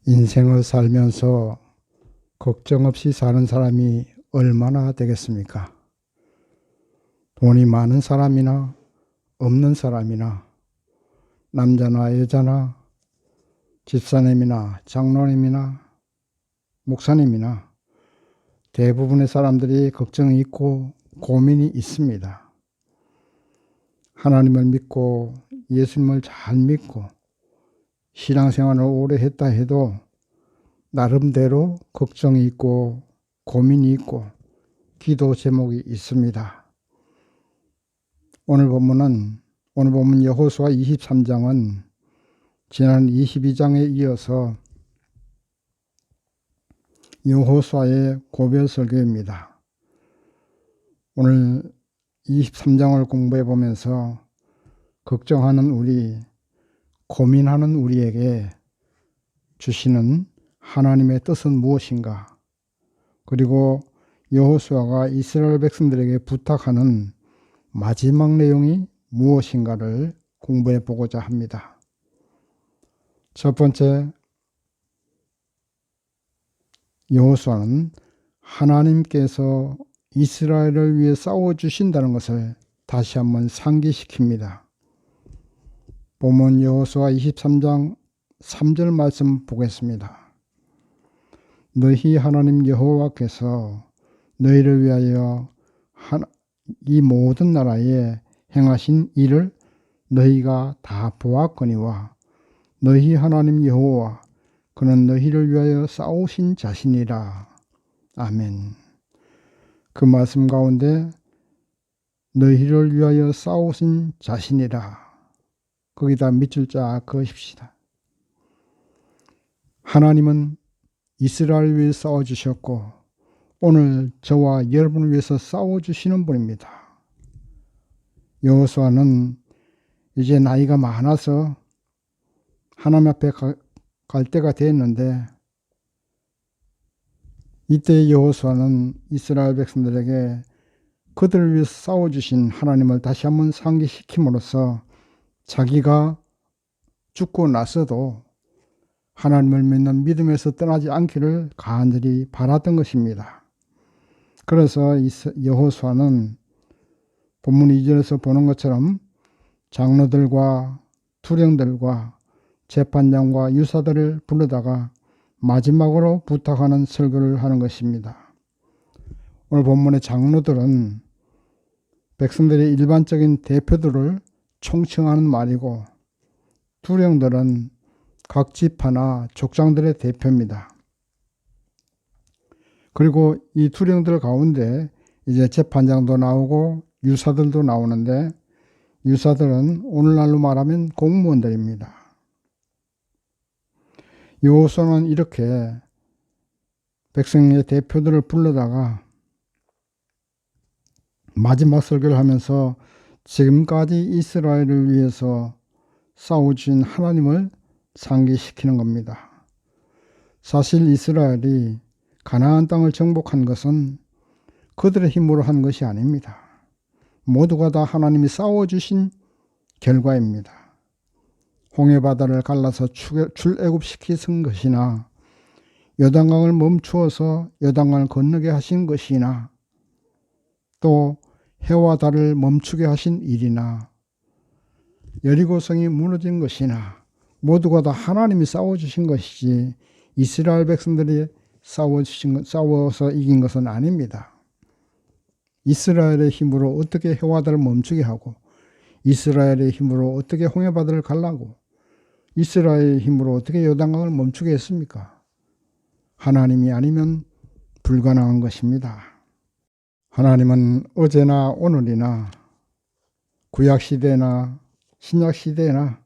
인생을 살면서 걱정 없이 사는 사람이 얼마나 되겠습니까? 돈이 많은 사람이나 없는 사람이나 남자나 여자나 집사님이나 장로님이나 목사님이나 대부분의 사람들이 걱정이 있고 고민이 있습니다. 하나님을 믿고 예수님을 잘 믿고 신앙생활을 오래 했다 해도 나름대로 걱정이 있고 고민이 있고 기도 제목이 있습니다. 오늘 본문 여호수아 23장은 지난 22장에 이어서 여호수아의 고별 설교입니다. 오늘 23장을 공부해 보면서 걱정하는 우리, 고민하는 우리에게 주시는 하나님의 뜻은 무엇인가? 그리고 여호수아가 이스라엘 백성들에게 부탁하는 마지막 내용이 무엇인가를 공부해 보고자 합니다. 첫 번째, 여호수아는 하나님께서 이스라엘을 위해 싸워주신다는 것을 다시 한번 상기시킵니다. 본문 여호수아 23장 3절 말씀 보겠습니다. 너희 하나님 여호와께서 너희를 위하여 이 모든 나라에 행하신 일을 너희가 다 보았거니와 너희 하나님 여호와 그는 너희를 위하여 싸우신 자신이라. 아멘. 그 말씀 가운데 너희를 위하여 싸우신 자신이라. 거기다 밑줄 쫙 그으십시다. 하나님은 이스라엘을 위해 싸워주셨고 오늘 저와 여러분을 위해서 싸워주시는 분입니다. 여호수아는 이제 나이가 많아서 하나님 앞에 갈 때가 됐는데 이때 여호수아는 이스라엘 백성들에게 그들을 위해서 싸워주신 하나님을 다시 한번 상기시킴으로써 자기가 죽고 나서도 하나님을 믿는 믿음에서 떠나지 않기를 간절히 바랐던 것입니다. 그래서 여호수아는 본문 2절에서 보는 것처럼 장로들과 투령들과 재판장과 유사들을 부르다가 마지막으로 부탁하는 설교를 하는 것입니다. 오늘 본문의 장로들은 백성들의 일반적인 대표들을 총칭하는 말이고 투령들은 각 지파나 족장들의 대표입니다. 그리고 이 투령들 가운데 이제 재판장도 나오고 유사들도 나오는데 유사들은 오늘날로 말하면 공무원들입니다. 여호수아는 이렇게 백성의 대표들을 불러다가 마지막 설교를 하면서 지금까지 이스라엘을 위해서 싸워주신 하나님을 상기시키는 겁니다. 사실 이스라엘이 가나안 땅을 정복한 것은 그들의 힘으로 한 것이 아닙니다. 모두가 다 하나님이 싸워주신 결과입니다. 홍해바다를 갈라서 출애굽시키신 것이나 요단강을 멈추어서 요단강을 건너게 하신 것이나 또 해와 달을 멈추게 하신 일이나 여리고성이 무너진 것이나 모두가 다 하나님이 싸워주신 것이지 이스라엘 백성들이 싸워서 이긴 것은 아닙니다. 이스라엘의 힘으로 어떻게 해와 달을 멈추게 하고 이스라엘의 힘으로 어떻게 홍해바다를 갈라고 이스라엘의 힘으로 어떻게 요단강을 멈추게 했습니까? 하나님이 아니면 불가능한 것입니다. 하나님은 어제나 오늘이나 구약시대나 신약시대나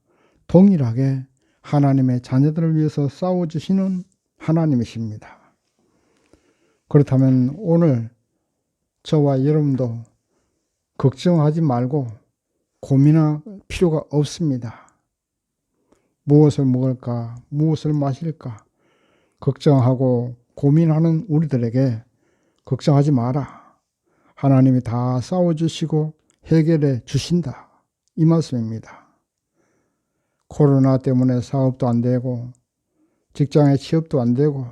동일하게 하나님의 자녀들을 위해서 싸워주시는 하나님이십니다. 그렇다면 오늘 저와 여러분도 걱정하지 말고 고민할 필요가 없습니다. 무엇을 먹을까, 무엇을 마실까 걱정하고 고민하는 우리들에게 걱정하지 마라. 하나님이 다 싸워주시고 해결해 주신다. 이 말씀입니다. 코로나 때문에 사업도 안 되고 직장에 취업도 안 되고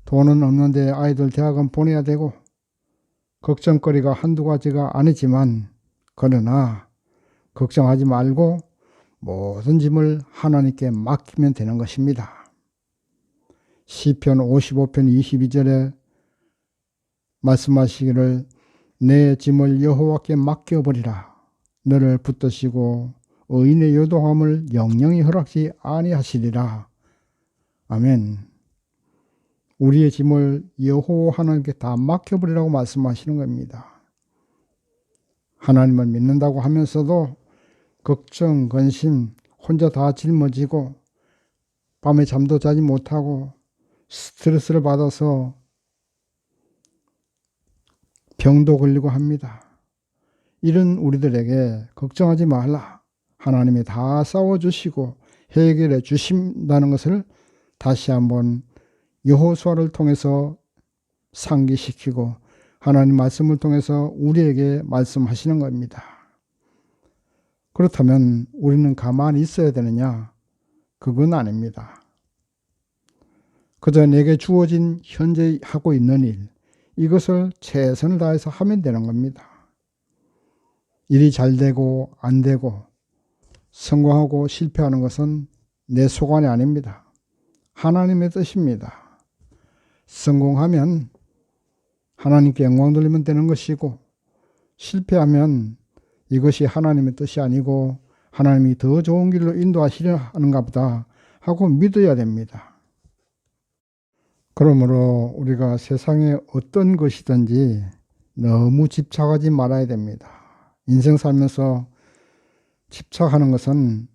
돈은 없는데 아이들 대학은 보내야 되고 걱정거리가 한두 가지가 아니지만 그러나 걱정하지 말고 모든 짐을 하나님께 맡기면 되는 것입니다. 시편 55편 22절에 말씀하시기를 내 짐을 여호와께 맡겨버리라. 너를 붙드시고 의인의 요동함을 영영히 허락지 아니하시리라. 아멘. 우리의 짐을 여호와 하나님께 다 맡겨버리라고 말씀하시는 겁니다. 하나님을 믿는다고 하면서도 걱정, 근심, 혼자 다 짊어지고 밤에 잠도 자지 못하고 스트레스를 받아서 병도 걸리고 합니다. 이런 우리들에게 걱정하지 말라. 하나님이 다 싸워주시고 해결해 주신다는 것을 다시 한번 여호수아를 통해서 상기시키고 하나님 말씀을 통해서 우리에게 말씀하시는 겁니다. 그렇다면 우리는 가만히 있어야 되느냐? 그건 아닙니다. 그저 내게 주어진 현재 하고 있는 일, 이것을 최선을 다해서 하면 되는 겁니다. 일이 잘 되고 안 되고 성공하고 실패하는 것은 내 소관이 아닙니다. 하나님의 뜻입니다. 성공하면 하나님께 영광 돌리면 되는 것이고 실패하면 이것이 하나님의 뜻이 아니고 하나님이 더 좋은 길로 인도하시려 하는가 보다 하고 믿어야 됩니다. 그러므로 우리가 세상에 어떤 것이든지 너무 집착하지 말아야 됩니다. 인생 살면서 집착하는 것은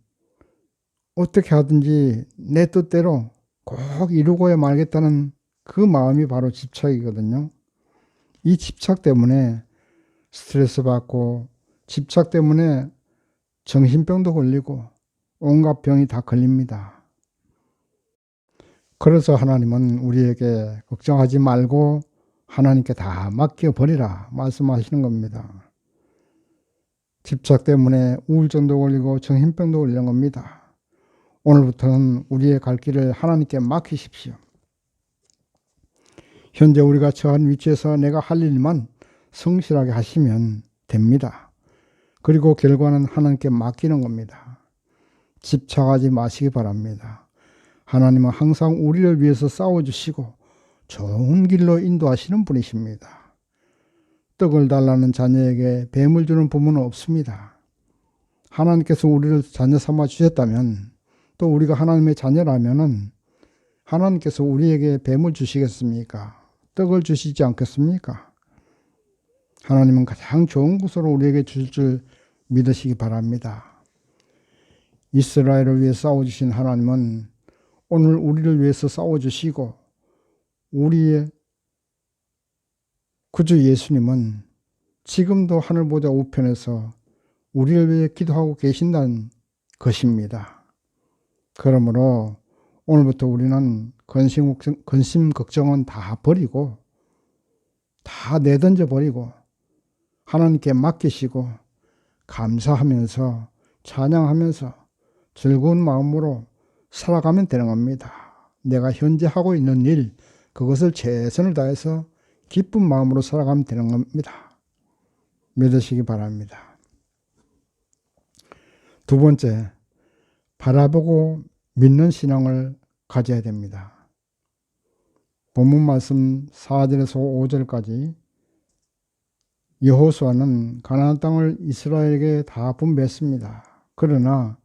어떻게 하든지 내 뜻대로 꼭 이루고야 말겠다는 그 마음이 바로 집착이거든요. 이 집착 때문에 스트레스 받고 집착 때문에 정신병도 걸리고 온갖 병이 다 걸립니다. 그래서 하나님은 우리에게 걱정하지 말고 하나님께 다 맡겨버리라 말씀하시는 겁니다. 집착 때문에 우울증도 걸리고 정신병도 걸리는 겁니다. 오늘부터는 우리의 갈 길을 하나님께 맡기십시오. 현재 우리가 처한 위치에서 내가 할 일만 성실하게 하시면 됩니다. 그리고 결과는 하나님께 맡기는 겁니다. 집착하지 마시기 바랍니다. 하나님은 항상 우리를 위해서 싸워주시고 좋은 길로 인도하시는 분이십니다. 떡을 달라는 자녀에게 뱀을 주는 부모는 없습니다. 하나님께서 우리를 자녀 삼아 주셨다면 또 우리가 하나님의 자녀라면 하나님께서 우리에게 뱀을 주시겠습니까? 떡을 주시지 않겠습니까? 하나님은 가장 좋은 것으로 우리에게 주실 줄 믿으시기 바랍니다. 이스라엘을 위해 싸워주신 하나님은 오늘 우리를 위해서 싸워주시고 우리의 구주 예수님은 지금도 하늘보좌 우편에서 우리를 위해 기도하고 계신다는 것입니다. 그러므로 오늘부터 우리는 근심 걱정은 다 버리고 다 내던져 버리고 하나님께 맡기시고 감사하면서 찬양하면서 즐거운 마음으로 살아가면 되는 겁니다. 내가 현재 하고 있는 일, 그것을 최선을 다해서 기쁜 마음으로 살아가면 되는 겁니다. 믿으시기 바랍니다. 두 번째, 바라보고 믿는 신앙을 가져야 됩니다. 본문 말씀 4절에서 5절까지 여호수아는 가나안 땅을 이스라엘에게 다 분배했습니다. 그러나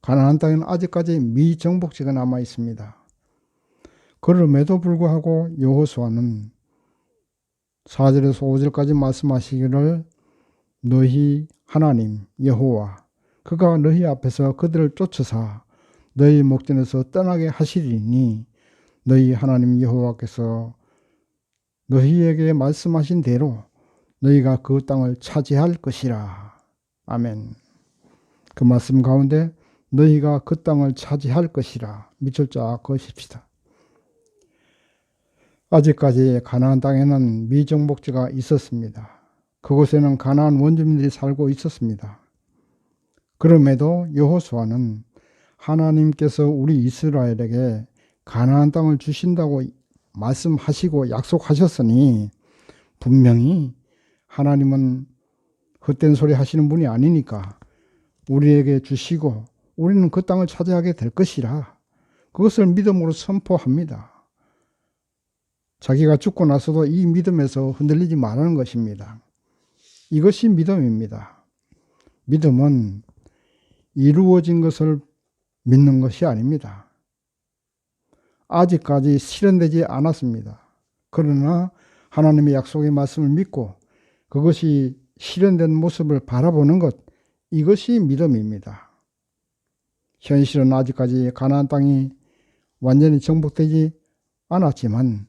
가나안 땅에는 아직까지 미정복지가 남아 있습니다. 그럼에도 불구하고 여호수아는 4절에서 5절까지 말씀하시기를 너희 하나님 여호와 그가 너희 앞에서 그들을 쫓으사 너희 목전에서 떠나게 하시리니 너희 하나님 여호와께서 너희에게 말씀하신 대로 너희가 그 땅을 차지할 것이라. 아멘. 그 말씀 가운데 너희가 그 땅을 차지할 것이라 밑줄 쫙 그으십시다. 아직까지 가나안 땅에는 미정복지가 있었습니다. 그곳에는 가나안 원주민들이 살고 있었습니다. 그럼에도 여호수아는 하나님께서 우리 이스라엘에게 가나안 땅을 주신다고 말씀하시고 약속하셨으니 분명히 하나님은 헛된 소리 하시는 분이 아니니까 우리에게 주시고 우리는 그 땅을 차지하게 될 것이라 그것을 믿음으로 선포합니다. 자기가 죽고 나서도 이 믿음에서 흔들리지 말라는 것입니다. 이것이 믿음입니다. 믿음은 이루어진 것을 믿는 것이 아닙니다. 아직까지 실현되지 않았습니다. 그러나 하나님의 약속의 말씀을 믿고 그것이 실현된 모습을 바라보는 것, 이것이 믿음입니다. 현실은 아직까지 가나안 땅이 완전히 정복되지 않았지만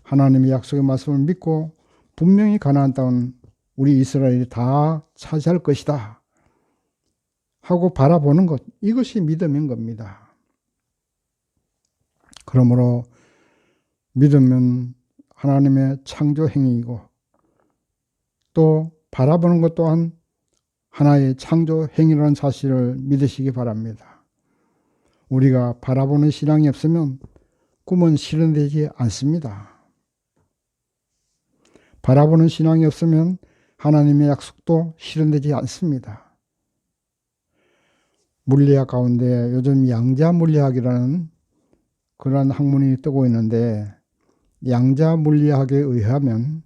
하나님의 약속의 말씀을 믿고 분명히 가나안 땅은 우리 이스라엘이 다 차지할 것이다 하고 바라보는 것, 이것이 믿음인 겁니다. 그러므로 믿음은 하나님의 창조 행위이고 또 바라보는 것 또한 하나의 창조 행위라는 사실을 믿으시기 바랍니다. 우리가 바라보는 신앙이 없으면 꿈은 실현되지 않습니다. 바라보는 신앙이 없으면 하나님의 약속도 실현되지 않습니다. 물리학 가운데 요즘 양자물리학이라는 그런 학문이 뜨고 있는데 양자물리학에 의하면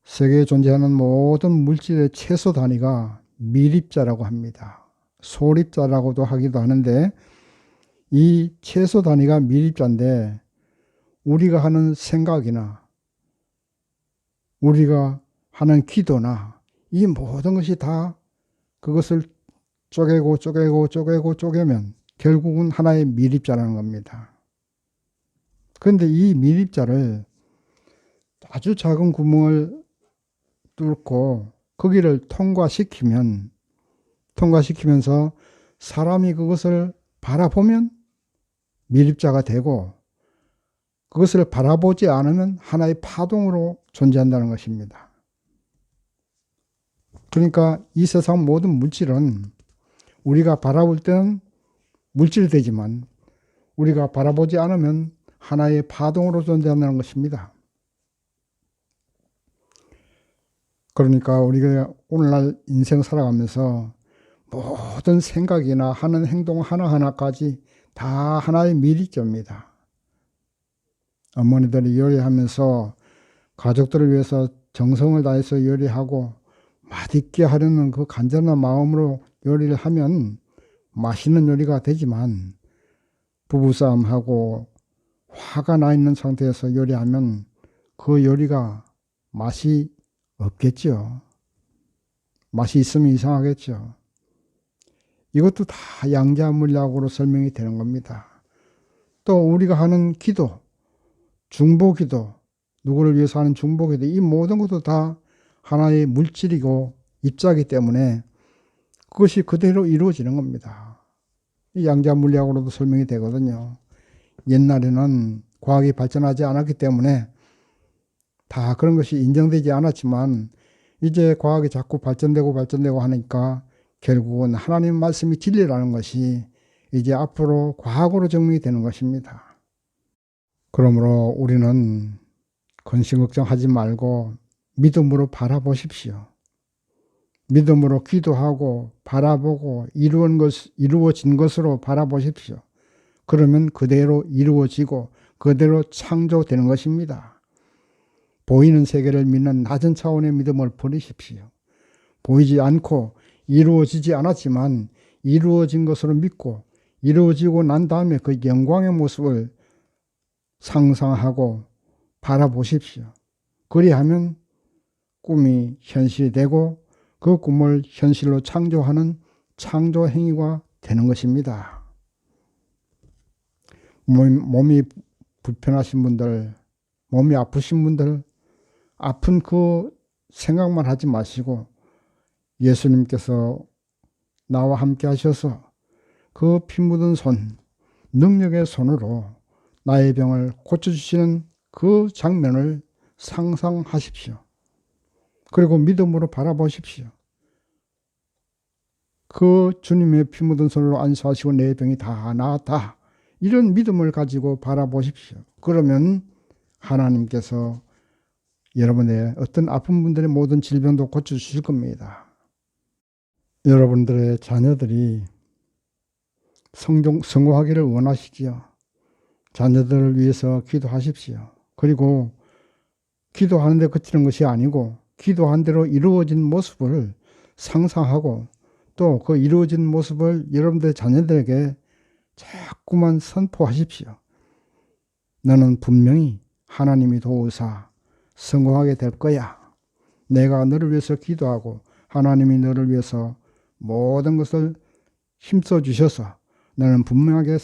세계에 존재하는 모든 물질의 최소 단위가 밀입자라고 합니다. 소립자라고도 하기도 하는데 이 최소 단위가 밀입자인데 우리가 하는 생각이나 우리가 하는 기도나 이 모든 것이 다 그것을 쪼개면 결국은 하나의 밀입자라는 겁니다. 그런데 이 밀입자를 아주 작은 구멍을 뚫고 거기를 통과시키면서 사람이 그것을 바라보면 밀입자가 되고 그것을 바라보지 않으면 하나의 파동으로 존재한다는 것입니다. 그러니까 이 세상 모든 물질은 우리가 바라볼 때는 물질이 되지만 우리가 바라보지 않으면 하나의 파동으로 존재한다는 것입니다. 그러니까 우리가 오늘날 인생 살아가면서 모든 생각이나 하는 행동 하나하나까지 다 하나의 밀입자입니다. 어머니들이 요리하면서 가족들을 위해서 정성을 다해서 요리하고 맛있게 하려는 그 간절한 마음으로 요리를 하면 맛있는 요리가 되지만 부부싸움하고 화가 나 있는 상태에서 요리하면 그 요리가 맛이 없겠죠. 맛이 있으면 이상하겠죠. 이것도 다 양자물리학으로 설명이 되는 겁니다. 또 우리가 하는 기도, 중보기도, 누구를 위해서 하는 중보기도, 이 모든 것도 다 하나의 물질이고 입자이기 때문에 그것이 그대로 이루어지는 겁니다. 이 양자물리학으로도 설명이 되거든요. 옛날에는 과학이 발전하지 않았기 때문에 다 그런 것이 인정되지 않았지만 이제 과학이 자꾸 발전되고 하니까 결국은 하나님 말씀이 진리라는 것이 이제 앞으로 과학으로 증명이 되는 것입니다. 그러므로 우리는 근심 걱정하지 말고 믿음으로 바라보십시오. 믿음으로 기도하고 바라보고 이루어진 것으로 바라보십시오. 그러면 그대로 이루어지고 그대로 창조되는 것입니다. 보이는 세계를 믿는 낮은 차원의 믿음을 버리십시오. 보이지 않고 이루어지지 않았지만 이루어진 것으로 믿고 이루어지고 난 다음에 그 영광의 모습을 상상하고 바라보십시오. 그리하면 꿈이 현실이 되고 그 꿈을 현실로 창조하는 창조 행위가 되는 것입니다. 몸이 불편하신 분들, 몸이 아프신 분들, 아픈 그 생각만 하지 마시고 예수님께서 나와 함께 하셔서 그 피 묻은 손, 능력의 손으로 나의 병을 고쳐주시는 그 장면을 상상하십시오. 그리고 믿음으로 바라보십시오. 그 주님의 피 묻은 손으로 안수하시고 내 병이 다 나았다. 이런 믿음을 가지고 바라보십시오. 그러면 하나님께서 여러분의 어떤 아픈 분들의 모든 질병도 고쳐주실 겁니다. 여러분들의 자녀들이 성공하기를 원하시지요. 자녀들을 위해서 기도하십시오. 그리고 기도하는 데 그치는 것이 아니고 기도한 대로 이루어진 모습을 상상하고 또 그 이루어진 모습을 여러분들의 자녀들에게 자꾸만 선포하십시오. 너는 분명히 하나님이 도우사 성공하게 될 거야. 내가 너를 위해서 기도하고 하나님이 너를 위해서 모든 것을 힘써 주셔서 너는 분명하게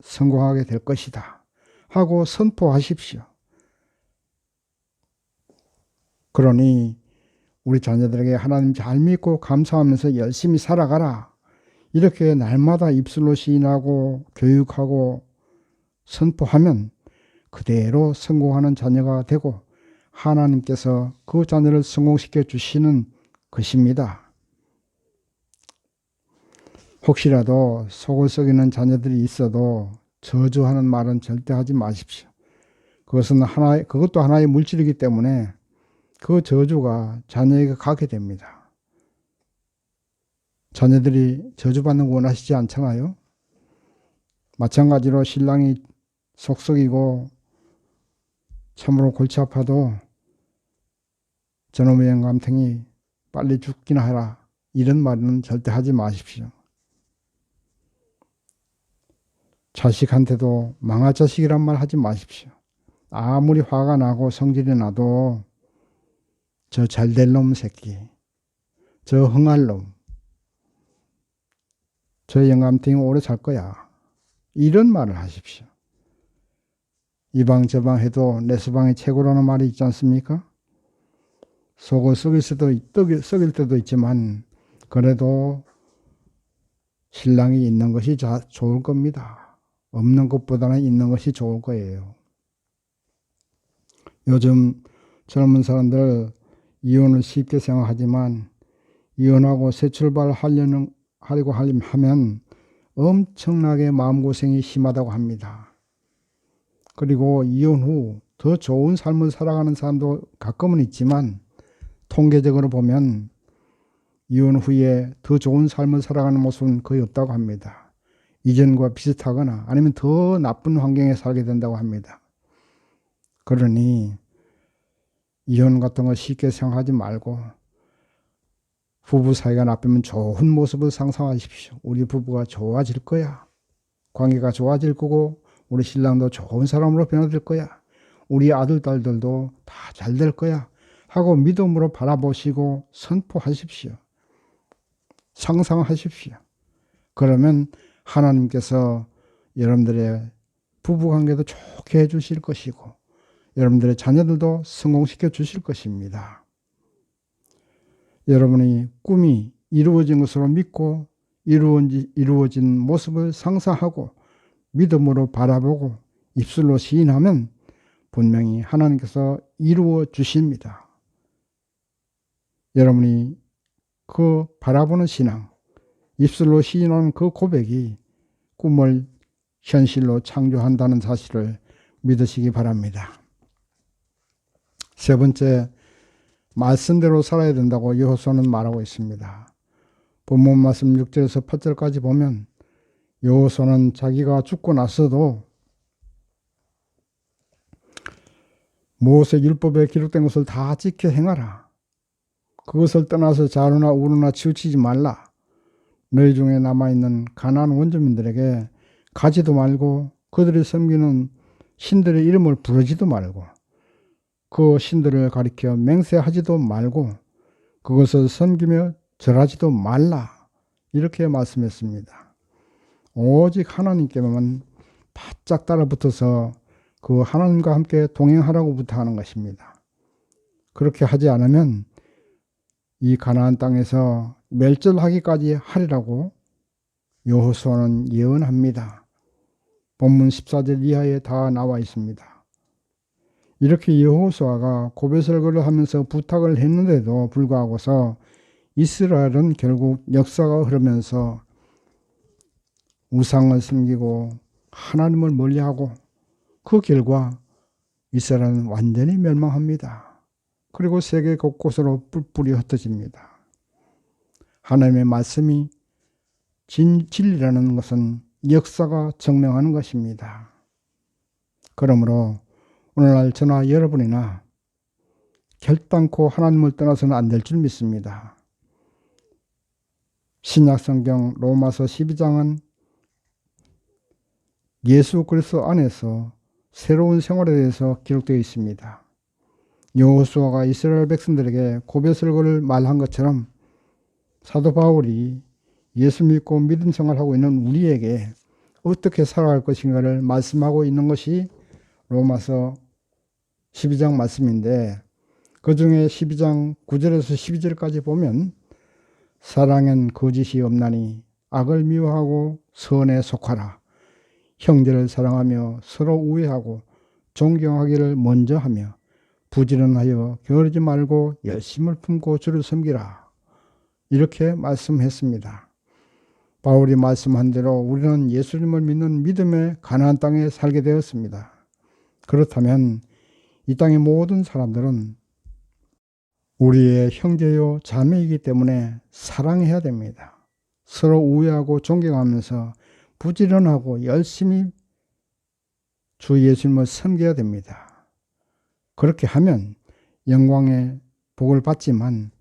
성공하게 될 것이다 하고 선포하십시오. 그러니 우리 자녀들에게 하나님 잘 믿고 감사하면서 열심히 살아가라. 이렇게 날마다 입술로 시인하고 교육하고 선포하면 그대로 성공하는 자녀가 되고 하나님께서 그 자녀를 성공시켜 주시는 것입니다. 혹시라도 속을 썩이는 자녀들이 있어도 저주하는 말은 절대 하지 마십시오. 그것도 하나의 물질이기 때문에 그 저주가 자녀에게 가게 됩니다. 자녀들이 저주받는 거 원하시지 않잖아요. 마찬가지로 신랑이 속썩이고 참으로 골치 아파도 저놈의 영감탱이 빨리 죽기나 하라. 이런 말은 절대 하지 마십시오. 자식한테도 망할 자식이란 말 하지 마십시오. 아무리 화가 나고 성질이 나도 저 잘될 놈 새끼, 저 흥할 놈, 저 영감탱이 오래 살 거야. 이런 말을 하십시오. 이방 저방 해도 내 서방이 최고라는 말이 있지 않습니까? 속을 썩일 때도 있지만 그래도 신랑이 있는 것이 좋을 겁니다. 없는 것보다는 있는 것이 좋을 거예요. 요즘 젊은 사람들 이혼을 쉽게 생각하지만 이혼하고 새 출발하려고 하면 엄청나게 마음고생이 심하다고 합니다. 그리고 이혼 후 더 좋은 삶을 살아가는 사람도 가끔은 있지만 통계적으로 보면 이혼 후에 더 좋은 삶을 살아가는 모습은 거의 없다고 합니다. 이전과 비슷하거나 아니면 더 나쁜 환경에 살게 된다고 합니다. 그러니 이혼 같은 거 쉽게 생각하지 말고 부부 사이가 나쁘면 좋은 모습을 상상하십시오. 우리 부부가 좋아질 거야. 관계가 좋아질 거고 우리 신랑도 좋은 사람으로 변화될 거야. 우리 아들, 딸들도 다 잘 될 거야 하고 믿음으로 바라보시고 선포하십시오. 상상하십시오. 그러면 하나님께서 여러분들의 부부관계도 좋게 해주실 것이고 여러분들의 자녀들도 성공시켜 주실 것입니다. 여러분의 꿈이 이루어진 것으로 믿고 이루어진 모습을 상상하고 믿음으로 바라보고 입술로 시인하면 분명히 하나님께서 이루어 주십니다. 여러분이 그 바라보는 신앙, 입술로 시인하는 그 고백이 꿈을 현실로 창조한다는 사실을 믿으시기 바랍니다. 세 번째, 말씀대로 살아야 된다고 여호수아는 말하고 있습니다. 본문 말씀 6절에서 8절까지 보면 여호수아는 자기가 죽고 나서도 모세 율법에 기록된 것을 다 지켜 행하라. 그것을 떠나서 좌로나 우로나 치우치지 말라. 너희 중에 남아있는 가나안 원주민들에게 가지도 말고 그들이 섬기는 신들의 이름을 부르지도 말고 그 신들을 가리켜 맹세하지도 말고 그것을 섬기며 절하지도 말라. 이렇게 말씀했습니다. 오직 하나님께만 바짝 따라붙어서 그 하나님과 함께 동행하라고 부탁하는 것입니다. 그렇게 하지 않으면 이 가나안 땅에서 멸절하기까지 하리라고 여호수아는 예언합니다. 본문 14절 이하에 다 나와 있습니다. 이렇게 여호수아가 고배설거를 하면서 부탁을 했는데도 불구하고서 이스라엘은 결국 역사가 흐르면서 우상을 섬기고 하나님을 멀리하고 그 결과 이스라엘은 완전히 멸망합니다. 그리고 세계 곳곳으로 뿔뿔이 흩어집니다. 하나님의 말씀이 진리라는 것은 역사가 증명하는 것입니다. 그러므로 오늘날 저나 여러분이나 결단코 하나님을 떠나서는 안 될 줄 믿습니다. 신약성경 로마서 12장은 예수 그리스도 안에서 새로운 생활에 대해서 기록되어 있습니다. 여호수아가 이스라엘 백성들에게 고별설교를 말한 것처럼 사도 바울이 예수 믿고 믿음 생활하고 있는 우리에게 어떻게 살아갈 것인가를 말씀하고 있는 것이 로마서 12장 말씀인데, 그 중에 12장 9절에서 12절까지 보면 사랑엔 거짓이 없나니 악을 미워하고 선에 속하라. 형제를 사랑하며 서로 우애하고 존경하기를 먼저 하며 부지런하여 게으르지 말고 열심을 품고 주를 섬기라. 이렇게 말씀했습니다. 바울이 말씀한 대로 우리는 예수님을 믿는 믿음의 가나안 땅에 살게 되었습니다. 그렇다면 이 땅의 모든 사람들은 우리의 형제요 자매이기 때문에 사랑해야 됩니다. 서로 우애하고 존경하면서 부지런하고 열심히 주 예수님을 섬겨야 됩니다. 그렇게 하면 영광의 복을 받지만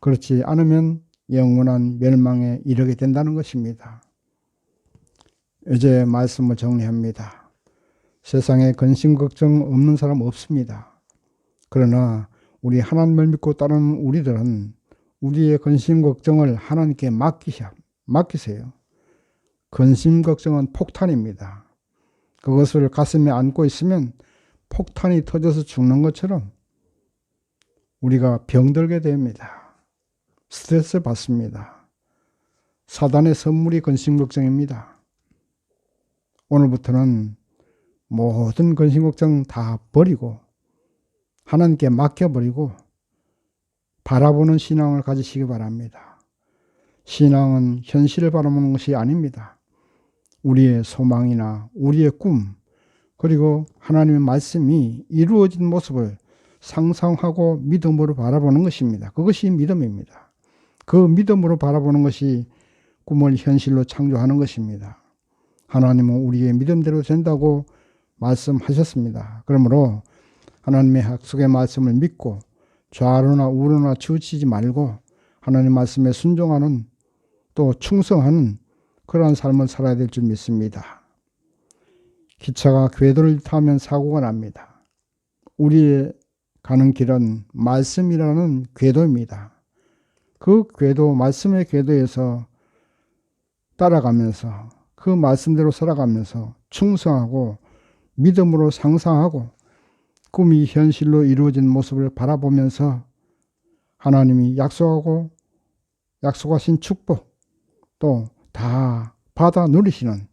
그렇지 않으면 영원한 멸망에 이르게 된다는 것입니다. 이제 말씀을 정리합니다. 세상에 근심 걱정 없는 사람 없습니다. 그러나 우리 하나님을 믿고 따르는 우리들은 우리의 근심 걱정을 하나님께 맡기세요. 근심 걱정은 폭탄입니다. 그것을 가슴에 안고 있으면 폭탄이 터져서 죽는 것처럼 우리가 병들게 됩니다. 스트레스 받습니다. 사단의 선물이 근심 걱정입니다. 오늘부터는 모든 근심 걱정 다 버리고 하나님께 맡겨버리고 바라보는 신앙을 가지시기 바랍니다. 신앙은 현실을 바라보는 것이 아닙니다. 우리의 소망이나 우리의 꿈, 그리고 하나님의 말씀이 이루어진 모습을 상상하고 믿음으로 바라보는 것입니다. 그것이 믿음입니다. 그 믿음으로 바라보는 것이 꿈을 현실로 창조하는 것입니다. 하나님은 우리의 믿음대로 된다고 말씀하셨습니다. 그러므로 하나님의 약속의 말씀을 믿고 좌로나 우로나 치우치지 말고 하나님 말씀에 순종하는, 또 충성하는 그러한 삶을 살아야 될 줄 믿습니다. 기차가 궤도를 타면 사고가 납니다. 우리의 가는 길은 말씀이라는 궤도입니다. 그 궤도, 말씀의 궤도에서 따라가면서 그 말씀대로 살아가면서 충성하고 믿음으로 상상하고 꿈이 현실로 이루어진 모습을 바라보면서 하나님이 약속하신 축복 또 다 받아 누리시는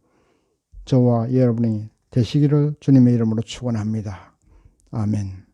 저와 여러분이 되시기를 주님의 이름으로 축원합니다. 아멘.